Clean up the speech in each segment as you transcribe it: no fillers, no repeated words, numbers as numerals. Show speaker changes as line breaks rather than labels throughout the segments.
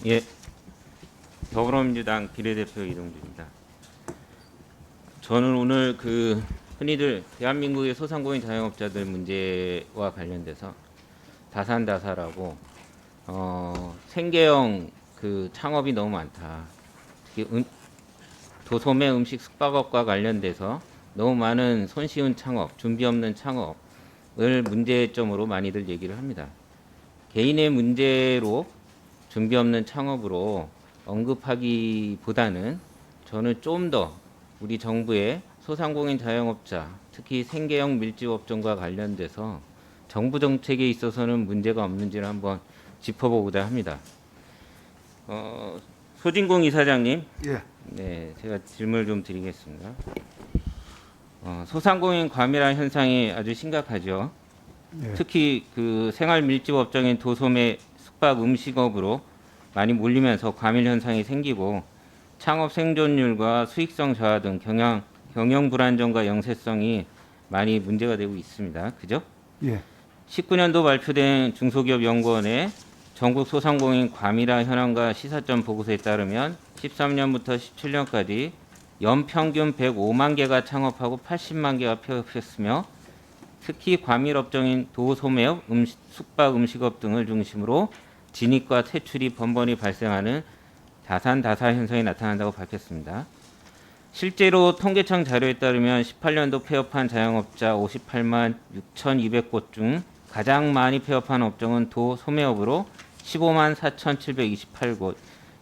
예, 더불어민주당 비례대표 이동주입니다. 저는 오늘 흔히들 대한민국의 소상공인 자영업자들 문제와 관련돼서 다산다사라고 생계형 창업이 너무 많다. 특히 도소매 음식 숙박업과 관련돼서 너무 많은 손쉬운 창업, 준비 없는 창업을 문제점으로 많이들 얘기를 합니다. 개인의 문제로 준비 없는 창업으로 언급하기보다는 저는 좀 더 우리 정부의 소상공인 자영업자, 특히 생계형 밀집업종과 관련돼서 정부 정책에 있어서는 문제가 없는지를 한번 짚어보고자 합니다. 소진공 이사장님,
예.
네, 제가 질문을 좀 드리겠습니다. 소상공인 과밀화 현상이 아주 심각하죠.
예.
특히 생활 밀집 업종인 도소매 숙박 음식업으로 많이 몰리면서 과밀 현상이 생기고 창업 생존율과 수익성 저하 등 경영 불안정과 영세성이 많이 문제가 되고 있습니다. 그죠?
예.
19년도 발표된 중소기업연구원의 전국 소상공인 과밀화 현황과 시사점 보고서에 따르면 13년부터 17년까지 연평균 105만 개가 창업하고 80만 개가 폐업했으며 특히 과밀 업종인 도소매업, 숙박 음식업 등을 중심으로 진입과 퇴출이 번번이 발생하는 다산다사 현상이 나타난다고 밝혔습니다. 실제로 통계청 자료에 따르면 18년도 폐업한 자영업자 58만 6,200곳 중 가장 많이 폐업한 업종은 도소매업으로 15만 4,728곳,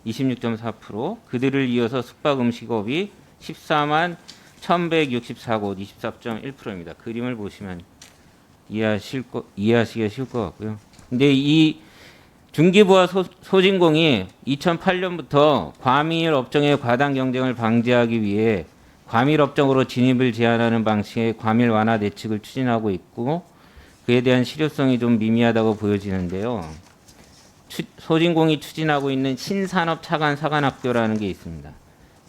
26.4%, 그들을 이어서 숙박 음식업이 14만 1,164곳, 24.1%입니다. 그림을 보시면 이해하시기가 쉬울 것 같고요. 근데 이 중기부와 소진공이 2008년부터 과밀 업종의 과당 경쟁을 방지하기 위해 과밀 업종으로 진입을 제한하는 방식의 과밀 완화 대책을 추진하고 있고 그에 대한 실효성이 좀 미미하다고 보여지는데요. 소진공이 추진하고 있는 신산업 차관 사관학교라는 게 있습니다.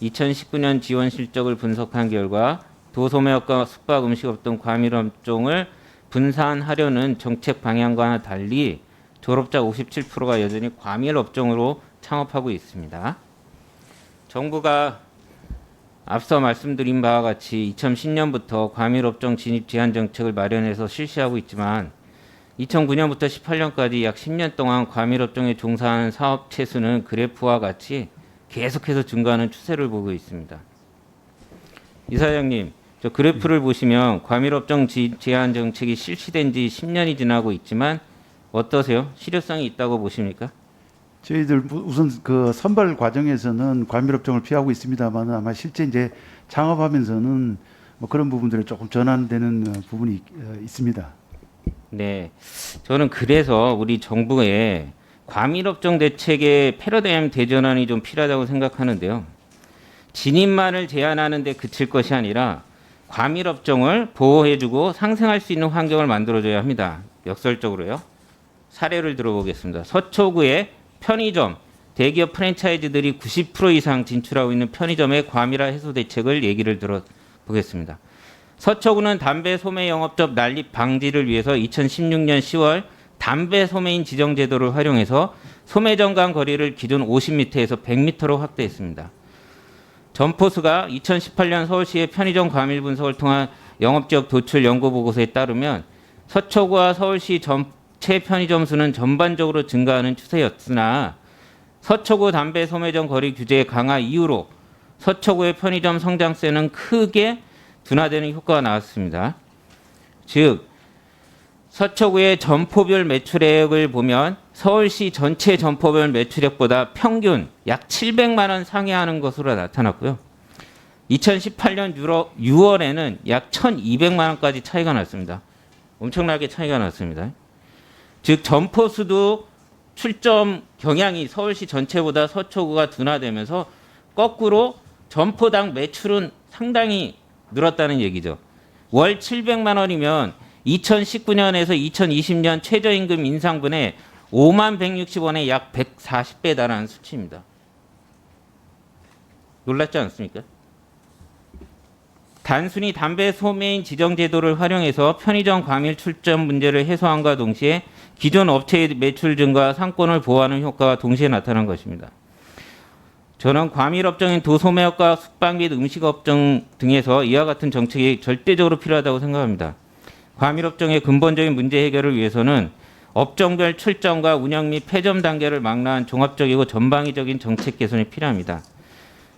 2019년 지원 실적을 분석한 결과 도소매업과 숙박 음식업 등 과밀 업종을 분산하려는 정책 방향과는 달리 졸업자 57%가 여전히 과밀 업종으로 창업하고 있습니다. 정부가 앞서 말씀드린 바와 같이 2010년부터 과밀 업종 진입 제한 정책을 마련해서 실시하고 있지만 2009년부터 18년까지 약 10년 동안 과밀 업종에 종사하는 사업체 수는 그래프와 같이 계속해서 증가하는 추세를 보고 있습니다. 이사장님, 저 그래프를 보시면 과밀 업종 제한 정책이 실시된 지 10년이 지나고 있지만 어떠세요? 실효성이 있다고 보십니까?
저희들 우선 그 선발 과정에서는 과밀 업종을 피하고 있습니다만 아마 실제 이제 창업하면서는 뭐 그런 부분들이 조금 전환되는 부분이 있습니다.
네, 저는 그래서 우리 정부의 과밀업종 대책의 패러다임 대전환이 좀 필요하다고 생각하는데요. 진입만을 제한하는 데 그칠 것이 아니라 과밀업종을 보호해주고 상생할 수 있는 환경을 만들어줘야 합니다. 역설적으로요. 사례를 들어보겠습니다. 서초구의 편의점, 대기업 프랜차이즈들이 90% 이상 진출하고 있는 편의점의 과밀화 해소 대책을 얘기를 들어보겠습니다. 서초구는 담배 소매 영업점 난립 방지를 위해서 2016년 10월 담배 소매인 지정 제도를 활용해서 소매점 간 거리를 기존 50m에서 100m로 확대했습니다. 점포수가 2018년 서울시의 편의점 과밀 분석을 통한 영업지역 도출 연구 보고서에 따르면 서초구와 서울시 전체 편의점 수는 전반적으로 증가하는 추세였으나 서초구 담배 소매점 거리 규제 강화 이후로 서초구의 편의점 성장세는 크게 둔화되는 효과가 나왔습니다. 즉 서초구의 점포별 매출액을 보면 서울시 전체 점포별 매출액보다 평균 약 700만 원 상회하는 것으로 나타났고요. 2018년 6월에는 약 1,200만 원까지 차이가 났습니다. 엄청나게 차이가 났습니다. 즉 점포 수도 출점 경향이 서울시 전체보다 서초구가 둔화되면서 거꾸로 점포당 매출은 상당히 늘었다는 얘기죠. 월 700만 원이면 2019년에서 2020년 최저임금 인상분의 5만 160원에 약 140배에 달하는 수치입니다. 놀랍지 않습니까? 단순히 담배 소매인 지정 제도를 활용해서 편의점 과밀 출점 문제를 해소함과 동시에 기존 업체의 매출 증가, 상권을 보호하는 효과가 동시에 나타난 것입니다. 저는 과밀업종인 도소매업과 숙박 및 음식업종 등에서 이와 같은 정책이 절대적으로 필요하다고 생각합니다. 과밀업종의 근본적인 문제 해결을 위해서는 업종별 출점과 운영 및 폐점 단계를 망라한 종합적이고 전방위적인 정책 개선이 필요합니다.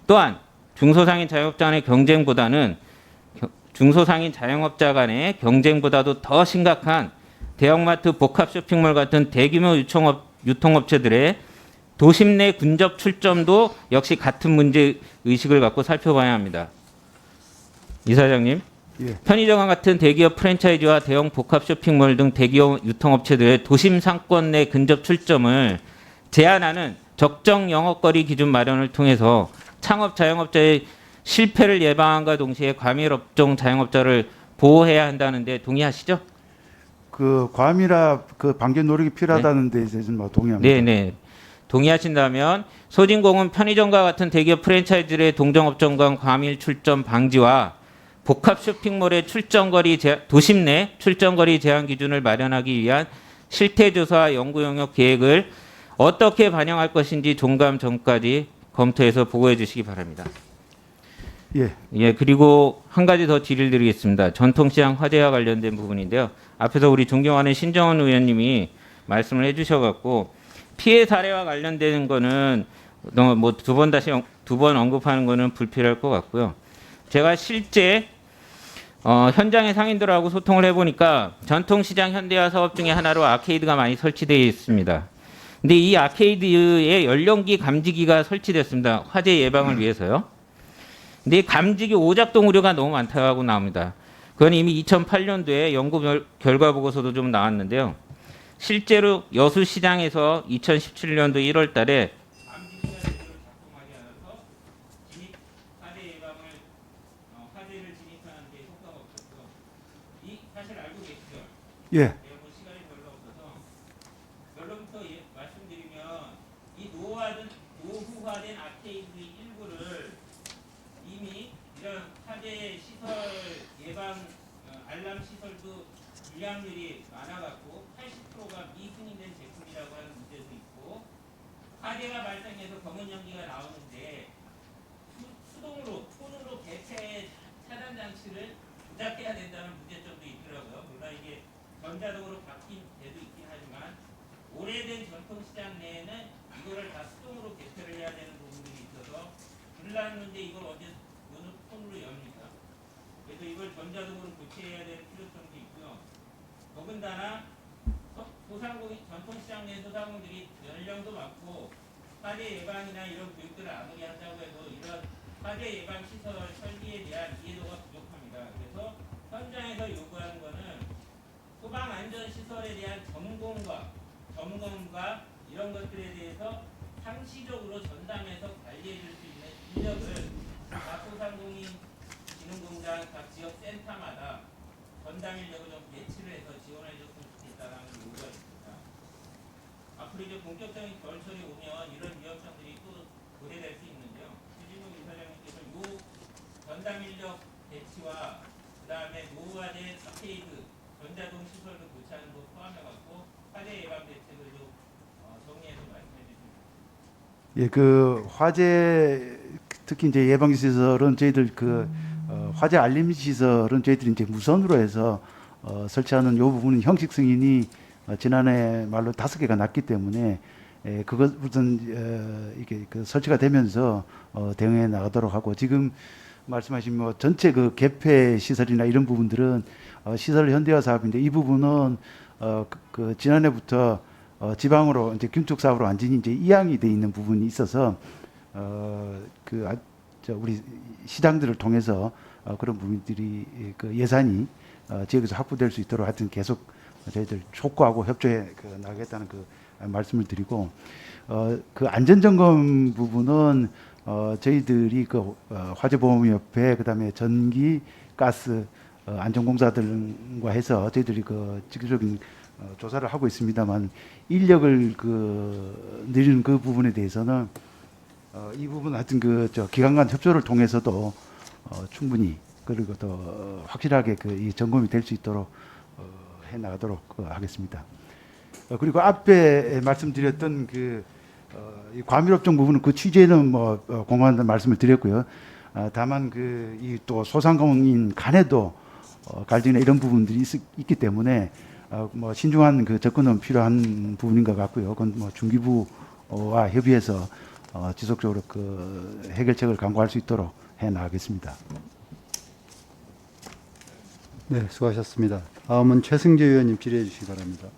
또한 중소상인 자영업자 간의 경쟁보다도 더 심각한 대형마트, 복합 쇼핑몰 같은 대규모 유통업체들의 도심 내 근접 출점도 역시 같은 문제 의식을 갖고 살펴봐야 합니다. 이사장님,
예.
편의점과 같은 대기업 프랜차이즈와 대형 복합 쇼핑몰 등 대기업 유통업체들의 도심 상권 내 근접 출점을 제한하는 적정 영업거리 기준 마련을 통해서 창업 자영업자의 실패를 예방함과 동시에 과밀업종 자영업자를 보호해야 한다는데 동의하시죠?
그 과밀화 그 방제 노력이 필요하다는 데 대해서는 뭐 동의합니다.
네네. 동의하신다면 소진공은 편의점과 같은 대기업 프랜차이즈의 동종업종 간 과밀 출점 방지와 복합 쇼핑몰의 도심 내 출점거리 제한 기준을 마련하기 위한 실태조사 연구 영역 계획을 어떻게 반영할 것인지 종감 전까지 검토해서 보고해 주시기 바랍니다.
예.
그리고 한 가지 더 질의를 드리겠습니다. 전통시장 화재와 관련된 부분인데요. 앞에서 우리 존경하는 신정원 의원님이 말씀을 해주셔갖고 피해 사례와 관련되는 거는 뭐 두 번 언급하는 거는 불필요할 것 같고요. 제가 실제 현장의 상인들하고 소통을 해보니까 전통시장 현대화 사업 중에 하나로 아케이드가 많이 설치되어 있습니다. 근데 이 아케이드에 연령기 감지기가 설치됐습니다. 화재 예방을 위해서요. 근데 감지기 오작동 우려가 너무 많다고 나옵니다. 그건 이미 2008년도에 연구 결과 보고서도 좀 나왔는데요. 실제로 여수시장에서 2017년도 1월 달에 감지기가 제대로 작동하지 않아서 진입 화재 예방을 화재를 진입하는 데 효과가 없었고 이 사실 알고 계시죠?
예.
뭐 시간이 별로 없어서 결론부터 말씀드리면 이 노후화된 아케이드 일부를 이미 이런 화재 시설 예방 알람 시설도 불량률이 많아갖고 80%가 미승인된 제품이라고 하는 문제도 있고 화재가 발생해서 검은 연기가 나오는데 수동으로 폰으로 대체 차단 장치를 조작해야 된다는 문제점도 있더라고요. 물론 이게 전자적으로 바뀐 데도 있긴 하지만 오래된 전통시장 내에는 이거를 다 수동으로 개표를 해야 되는 부분들이 있어서 불났는데 이걸 언제 폰으로 엽니까? 그래서 이걸 전자적으로 교체해야 되는 필요성도 있고요. 더군다나 전통시장 내 소상공인들이 연령도 많고 화재 예방이나 이런 교육들을 아무리 한다고 해도 이런 화재 예방 시설 설비에 대한 이해도가 부족합니다. 그래서 현장에서 요구하는 것은 소방 안전 시설에 대한 점검과 이런 것들에 대해서 상시적으로 전담해서 관리해 줄 수 있는 인력을 각 소상공인 진흥공단 각 지역 센터마다 전담 인력을 좀 배치를 해서 지원해 줬으면 좋겠다는 요구가 있습니다. 앞으로 이제 본격적인 겨울철이 오면 이런 위험성들이 또 고려될 수 있는데요. 최진욱 이사장님께서 요 전담 인력 배치와 그 다음에 노후화된 아케이드 전자동 시설도 교체하는 거 포함해갖고 화재 예방 대책을 좀 정리해서 말씀해 주십니다.
예, 그 화재 특히 이제 예방 시설은 저희들 화재 알림 시설은 저희들이 이제 무선으로 해서 설치하는 요 부분은 형식 승인이 지난해 말로 5개가 났기 때문에 그것 우선 이게 설치가 되면서 대응해 나가도록 하고 지금 말씀하신 뭐 전체 그 개폐 시설이나 이런 부분들은 시설 현대화 사업인데 이 부분은 그 지난해부터 지방으로 이제 긴축 사업으로 완전히 이제 이양이 돼 있는 부분이 있어서 우리 시장들을 통해서 그런 부분들이 그 예산이 지역에서 확보될 수 있도록 하여튼 계속 저희들 촉구하고 협조해 나가겠다는 그 말씀을 드리고 그 안전점검 부분은 저희들이 화재보험협회 그다음에 전기, 가스 안전공사들과 해서 저희들이 직접적인 조사를 하고 있습니다만 인력을 늘리는 그 부분에 대해서는 이 부분 하여튼 기관 간 협조를 통해서도 충분히 그리고 더 확실하게 이 점검이 될 수 있도록 해 나가도록 하겠습니다. 그리고 앞에 말씀드렸던 이 과밀업종 부분은 그 취지에는 공감한다는 말씀을 드렸고요. 다만 이 또 소상공인 간에도 갈등이나 이런 부분들이 있기 때문에 신중한 접근은 필요한 부분인 것 같고요. 그건 중기부와 협의해서 지속적으로 해결책을 강구할 수 있도록 해 나가겠습니다.
네, 수고하셨습니다. 다음은 최승재 의원님 질의해 주시기 바랍니다.